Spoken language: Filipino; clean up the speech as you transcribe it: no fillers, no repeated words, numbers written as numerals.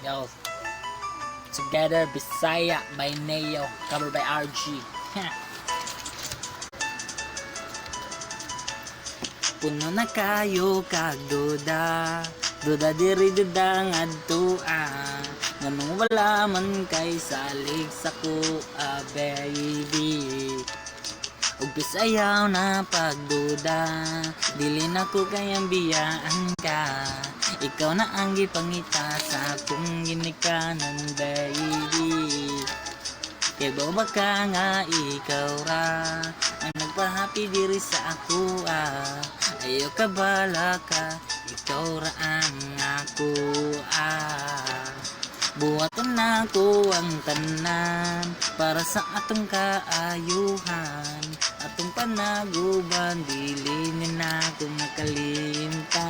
Yo, Together Bisaya by Neo, covered by RG. Puno na kayo kag duda, duda diri duda ngadtuan. Nganong wala man kay salig sa kuha, baby. Ug bisayaw na pagduda, dili na ko kayang biyaan ka. Ikaw na ang gipangita sa akong ginikanan, baby. Kay baka nga ikaw ra ang nagpahapi diri sa ako, ayaw ka bala ka, ikaw ra ang ako, buhaton na ko ang tanan para sa atong kaayuhan, atong panaguban, dili ni na ko nakalimtan.